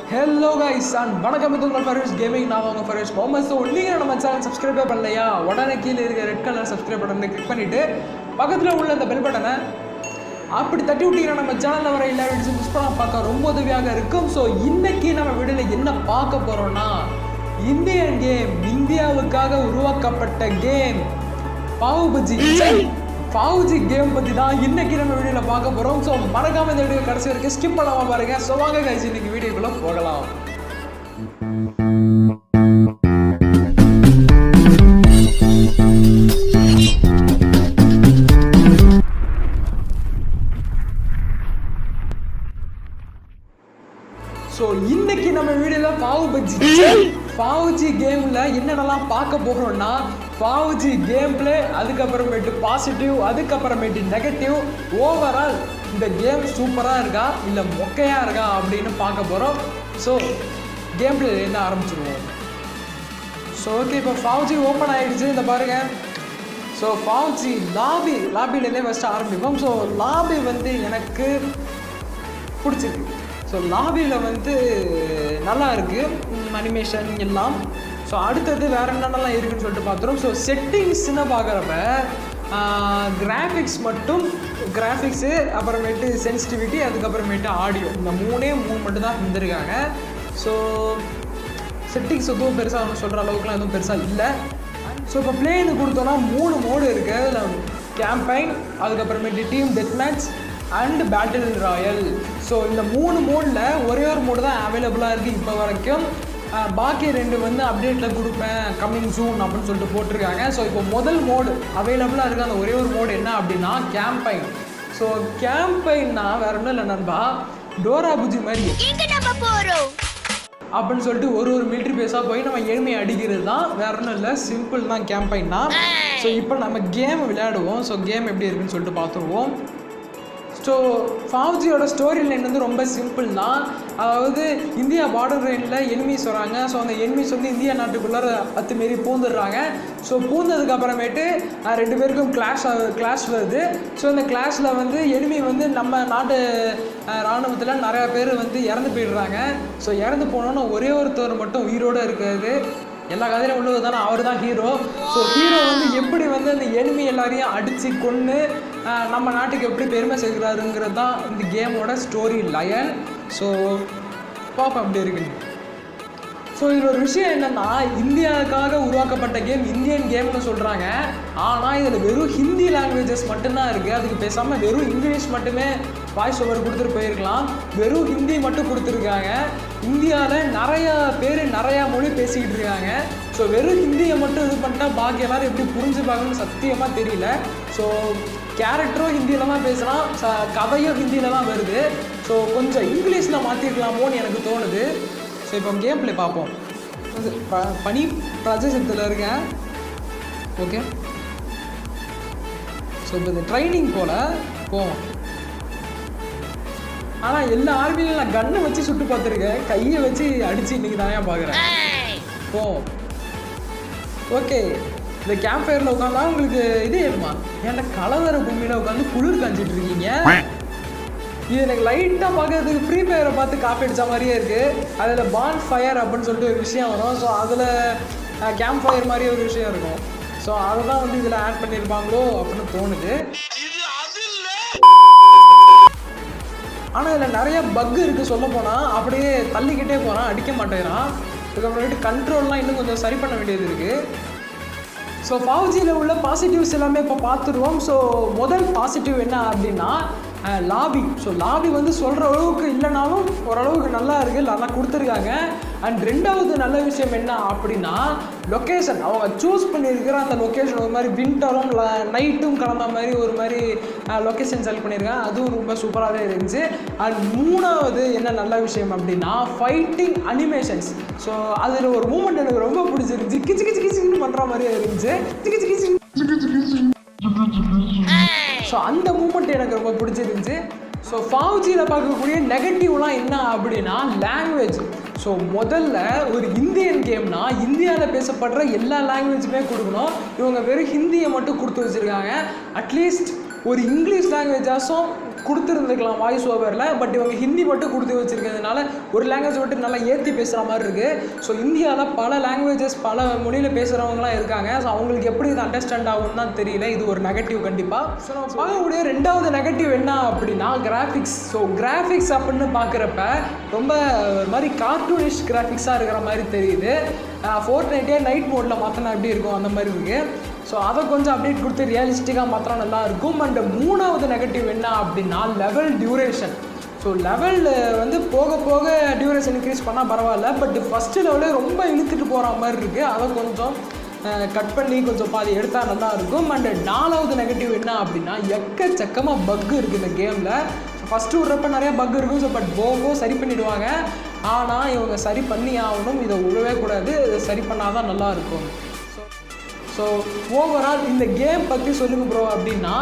Hello guys and வணக்கம், இது உங்கள் ஃபரேஷ் கேமிங். நான் உங்கள் ஃபரேஷ் முகமது. ஸோ நீங்கள் நம்ம சேனல் சப்ஸ்கிரைபே பண்ணலையா? உடனே கீழே இருக்க ரெட் கலர் சப்ஸ்கிரைப் பட்டனை கிளிக் பண்ணிவிட்டு பக்கத்தில் உள்ள அந்த பெல் பட்டனை அப்படி தட்டி விட்டீங்கன்னா நம்ம சேனலில் வர எல்லா வீடியோஸும் மிஸ் பண்ணால் பார்க்க ரொம்ப உதவியாக இருக்கும். ஸோ இன்றைக்கி நம்ம வீடியோவில் என்ன பார்க்க போகிறோன்னா, இந்தியன் கேம், இந்தியாவுக்காக உருவாக்கப்பட்ட கேம் பாவுஜி கேம் பற்றி தான் இன்றைக்கி நம்ம வீடியோவில் பார்க்க போகிறோம். ஸோ மறக்காமல் இந்த வீடியோ கடைசி வரைக்கும் ஸ்கிப் பண்ணாமல் பாருங்கள். ஸோ வாங்க கைஸ், இன்றைக்கி வீடியோக்குள்ளே போகலாம். ஸோ இன்னைக்கு நம்ம வீடியோவில் பாவுஜி கேமில் என்னென்னலாம் பார்க்க போகிறோம்னா, பாவுஜி கேம் பிளே, அதுக்கப்புறமேட்டு பாசிட்டிவ், அதுக்கப்புறமேட்டு நெகட்டிவ், ஓவரால் இந்த கேம் சூப்பராக இருக்கா இல்லை மொக்கையாக இருக்கா அப்படின்னு பார்க்க போகிறோம். ஸோ கேம் பிளே என்ன ஆரம்பிச்சிருவோம். ஸோ ஓகே, இப்போ பாவுஜி ஓப்பன் ஆகிடுச்சு. இந்த பாருங்கள். ஸோ பாவுஜி லாபிலேருந்தே ஃபஸ்ட்டு ஆரம்பிப்போம். ஸோ லாபி வந்து எனக்கு பிடிச்சிருக்கு. ஸோ லாபியில் வந்து நல்லா இருக்குது அனிமேஷன் எல்லாம். ஸோ அடுத்தது வேறு என்னென்னலாம் இருக்குதுன்னு சொல்லிட்டு பார்த்துருவோம். ஸோ செட்டிங்ஸ்ன்னு பார்க்குறப்ப கிராஃபிக்ஸு அப்புறமேட்டு சென்சிட்டிவிட்டி, அதுக்கப்புறமேட்டு ஆடியோ, இந்த மூணு மட்டும் தான் இருந்திருக்காங்க. ஸோ செட்டிங்ஸ் எதுவும் பெருசாக சொல்கிற அளவுக்குலாம் எதுவும் பெருசாக இல்லை. ஸோ இப்போ பிளேன்னு கொடுத்தோன்னா 3 மோடு இருக்குது. அதில் கேம்பைன், அதுக்கப்புறமேட்டு team death match and battle Royal. So இந்த 3 மோடில் ஒரே ஒரு மோடு தான் அவைலபிளாக இருக்குது இப்போ வரைக்கும். பாக்கி 2 வந்து அப்டேட்டில் கொடுப்பேன், கம்மிங் சூன் அப்படின்னு சொல்லிட்டு போட்டிருக்காங்க. ஸோ இப்போ முதல் மோடு அவைலபிளாக இருக்குது. அந்த ஒரே ஒரு மோடு என்ன அப்படின்னா கேம்பைன். ஸோ கேம்பைன்னா வேறு ஒன்றும் இல்லை நண்பா, டோரா புஜி மாதிரி அப்படின்னு சொல்லிட்டு ஒரு மிலிட்ரி பேஸாக போய் நம்ம எளிமையை அடிக்கிறது தான், வேற ஒன்றும் இல்லை, சிம்பிள் தான் கேம்பைன்னா. ஸோ இப்போ நம்ம கேம் விளையாடுவோம். ஸோ கேம் எப்படி இருக்குன்னு சொல்லிட்டு பார்த்துருவோம். ஸோ பாவுஜியோட ஸ்டோரி லைன் வந்து ரொம்ப சிம்பிள் தான். அதாவது இந்தியா பார்டர் லைனில் எனிமீஸ் வராங்க. ஸோ அந்த எனிமீஸ் வந்து இந்தியா நாட்டுக்குள்ளார அத்துமாரி பூந்துடுறாங்க. ஸோ பூந்ததுக்கப்புறமேட்டு 2 பேருக்கும் கிளாஷ் வருது. ஸோ இந்த கிளாஷில் வந்து எனிமி வந்து நம்ம நாட்டு இராணுவத்தில் நிறையா பேர் வந்து இறந்து போயிடுறாங்க. ஸோ இறந்து போனோன்னா ஒரே ஒருத்தர் மட்டும் உயிரோடு இருக்காது. எல்லா கதையிலும் உள்ளது தானே, அவர் தான் ஹீரோ. ஸோ ஹீரோ வந்து எப்படி வந்து அந்த எனிமி எல்லாரையும் அடித்து கொன்று நம்ம நாட்டுக்கு எப்படி பெருமை சேர்க்குறாருங்கிறது தான் இந்த கேமோட ஸ்டோரி லைன். ஸோ பார்ப்போம் எப்படி இருக்குன்னு. ஸோ இதில் ஒரு விஷயம் என்னென்னா, இந்தியாவுக்காக உருவாக்கப்பட்ட கேம் இந்தியன் கேம்னு சொல்கிறாங்க. ஆனால் இதில் வெறும் ஹிந்தி லாங்குவேஜஸ் மட்டும்தான் இருக்குது. அதுக்கு பேசாமல் வெறும் இங்கிலீஷ் மட்டுமே வாய்ஸ் ஓவர் கொடுத்துட்டு போயிருக்கலாம். வெறும் ஹிந்தி மட்டும் கொடுத்துருக்காங்க. இந்தியாவில் நிறையா பேர் நிறையா மொழி பேசிக்கிட்டு இருக்காங்க. ஸோ வெறும் ஹிந்தியை மட்டும் இது பண்ணிட்டா பாக்கி எல்லோரும் எப்படி புரிஞ்சுப்பாங்கன்னு சத்தியமாக தெரியல. ஸோ கேரக்டரும் ஹிந்தியில் தான் பேசுகிறான், கதையும் ஹிந்தியில் தான் வருது. ஸோ கொஞ்சம் இங்கிலீஷில் மாற்றிருக்கலாமோன்னு எனக்கு தோணுது. ஸோ இப்போ கேம் பிளே பார்ப்போம். பனி பிரதேசத்தில் இருக்கேன். ஓகே, ஸோ இப்போ இந்த ட்ரைனிங் போல் போவோம். ஆனால் எல்லா ஆர்மியிலும் நான் கன்னை வச்சு சுட்டு பார்த்துருக்கேன், கையை வச்சு அடித்து இன்றைக்கி தானே பார்க்குறேன். போவோம். ஓகே, இந்த கேம்ப் ஃபயரில் உட்காந்தா உங்களுக்கு இது ஏறுமா? ஏன்டா கலவர பூமியில் உட்காந்து குளிர் காஞ்சிட்டு இருக்கீங்க? இது எனக்கு லைட்டாக பார்க்கறதுக்கு ஃப்ரீ ஃபயரை பார்த்து காப்பி அடித்த மாதிரியே இருக்குது. அதில் பான் ஃபயர் அப்படின்னு சொல்லிட்டு ஒரு விஷயம் வரும். ஸோ அதில் கேம்ப் ஃபயர் மாதிரி ஒரு விஷயம் இருக்கும். ஸோ அதை தான் வந்து இதில் ஆட் பண்ணியிருப்பாங்களோ அப்படின்னு தோணுது. ஆனால் இதில் நிறைய பக் இருக்குது. சொல்ல போனால் அப்படியே தள்ளிக்கிட்டே போகிறான், அடிக்க மாட்டேங்கிறான். அதுக்கப்புறமேட்டு கண்ட்ரோல்லாம் இன்னும் கொஞ்சம் சரி பண்ண வேண்டியது இருக்குது. ஸோ பாவுஜியில் உள்ள பாசிட்டிவ்ஸ் எல்லாமே இப்போ பார்த்துருவோம். ஸோ முதல் பாசிட்டிவ் என்ன அப்படின்னா லாபி. ஸோ லாபி வந்து சொல்கிற அளவுக்கு இல்லைனாலும் ஓரளவுக்கு நல்லா இருக்குது, நல்லா கொடுத்துருக்காங்க. அண்ட் 2வது நல்ல விஷயம் என்ன அப்படின்னா லொக்கேஷன். அவங்க சூஸ் பண்ணியிருக்கிற அந்த லொக்கேஷன் ஒரு மாதிரி வின்டரும் நைட்டும் கலந்த மாதிரி ஒரு மாதிரி லொக்கேஷன் செலக்ட் பண்ணியிருக்காங்க. அதுவும் ரொம்ப சூப்பராகவே இருந்துச்சு. அண்ட் 3வது என்ன நல்ல விஷயம் அப்படின்னா ஃபைட்டிங் அனிமேஷன்ஸ். ஸோ அதில் ஒரு மூமெண்ட் எனக்கு ரொம்ப பிடிச்சிருந்துச்சு. கிச்சு கிச்சு கிச்சுன்னு பண்ணுற மாதிரியே இருந்துச்சு. ஸோ அந்த மூமெண்ட் எனக்கு ரொம்ப பிடிச்சிருந்துச்சு. ஸோ பாவுஜியில் பார்க்கக்கூடிய நெகட்டிவ்லாம் என்ன அப்படின்னா லாங்குவேஜ். ஸோ முதல்ல ஒரு இந்தியன் கேம்னா இந்தியாவில் பேசப்படுற எல்லா லாங்குவேஜுமே கொடுக்கணும். இவங்க வெறும் ஹிந்தியை மட்டும் கொடுத்து வச்சுருக்காங்க. அட்லீஸ்ட் ஒரு இங்கிலீஷ் லாங்குவேஜாச்சும் கொடுத்துருந்துக்கலாம் வாய்ஸ் ஓவரில். பட் இவங்க ஹிந்தி மட்டும் கொடுத்து வச்சுருக்கிறதுனால ஒரு லாங்குவேஜ் மட்டும் நல்லா ஏற்றி பேசுகிற மாதிரி இருக்குது. ஸோ இந்தியாவில் பல லாங்குவேஜஸ் பல மொழியில் பேசுகிறவங்களாம் இருக்காங்க. ஸோ அவங்களுக்கு எப்படி இது அண்டர்ஸ்டாண்ட் ஆகும்னு தான் தெரியல. இது ஒரு நெகட்டிவ் கண்டிப்பாக. ஸோ நம்ம பார்க்கக்கூடிய ரெண்டாவது நெகட்டிவ் என்ன அப்படின்னா கிராஃபிக்ஸ். ஸோ கிராஃபிக்ஸ் அப்படின்னு பார்க்குறப்ப ரொம்ப ஒரு மாதிரி கார்ட்டூனிஷ் கிராஃபிக்ஸாக இருக்கிற மாதிரி தெரியுது. ஃபோர்ட்நைட்டே நைட் மோடில் மாற்றினா எப்படி இருக்கும் அந்த மாதிரி இருக்குது. ஸோ அதை கொஞ்சம் அப்டேட் கொடுத்து ரியலிஸ்டிக்காக மாத்திரம் நல்லாயிருக்கும். அண்ட் மூணாவது நெகட்டிவ் என்ன அப்படின்னா லெவல் டியூரேஷன். ஸோ லெவல் வந்து போக போக டியூரேஷன் இன்க்ரீஸ் பண்ணால் பரவாயில்ல. பட் ஃபஸ்ட்டு லெவலே ரொம்ப இழுத்துட்டு போகிற மாதிரி இருக்குது. அதை கொஞ்சம் கட் பண்ணி கொஞ்சம் பாதி எடுத்தால் நல்லாயிருக்கும். அண்ட் நாலாவது நெகட்டிவ் என்ன அப்படின்னா எக்கச்சக்கமாக பக் இருக்குது இந்த கேமில். ஃபஸ்ட்டு விட்றப்ப நிறையா பக் இருக்கும். ஸோ பட் போக சரி பண்ணிவிடுவாங்க. ஆனால் இவங்க சரி பண்ணி ஆகணும். இதை விடவே கூடாது. இதை சரி பண்ணால் தான் நல்லாயிருக்கும். ஸோ ஓவரால் இந்த கேம் பற்றி சொல்லுங்கள் ப்ரோ அப்படின்னா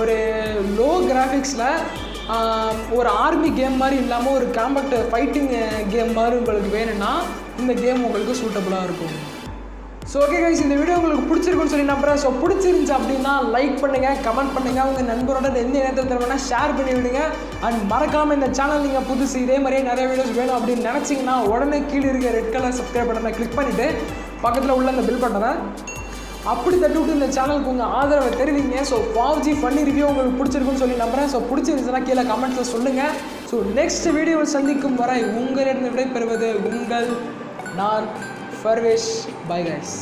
ஒரு லோ கிராஃபிக்ஸில் ஒரு ஆர்மி கேம் மாதிரி இல்லாமல் ஒரு காம்பேக்ட் ஃபைட்டிங் கேம் மாதிரி உங்களுக்கு வேணும்னா இந்த கேம் உங்களுக்கு சூட்டபுளாக இருக்கும். ஸோ ஓகே கைஸ், இந்த வீடியோ உங்களுக்கு பிடிச்சிருக்குன்னு சொல்லி நம்புறேன். ஸோ பிடிச்சிருந்துச்சு அப்படின்னா லைக் பண்ணுங்கள், கமெண்ட் பண்ணுங்கள், உங்கள் நண்பரோட எந்த நேரத்தில் வேணால் ஷேர் பண்ணி விடுங்க. அண்ட் மறக்காமல் இந்த சேனல் நீங்கள் புதுசு இதே மாதிரியே நிறைய வீடியோஸ் வேணும் அப்படின்னு நினச்சிங்கன்னா உடனே கீழே இருக்க ரெட் கலர் சப்ஸ்கிரைப் பட்டனை கிளிக் பண்ணிவிட்டு பக்கத்தில் உள்ள அந்த பில் பட்டனை அப்படி தட்டி விட்டு இந்த சேனலுக்கு உங்கள் ஆதரவை தெரிவிங்க. ஸோ PUBG ஃபன்னி ரிவ்யூ உங்களுக்கு பிடிச்சிருக்குன்னு சொல்லி நம்புறேன். ஸோ பிடிச்சிருந்துச்சுன்னா கீழே கமெண்ட்ஸில் சொல்லுங்கள். ஸோ நெக்ஸ்ட் வீடியோவில் சந்திக்கும் வரை உங்களிடம் விடைபெறுவது உங்கள் நான் ஃபர்வேஷ். Bye guys.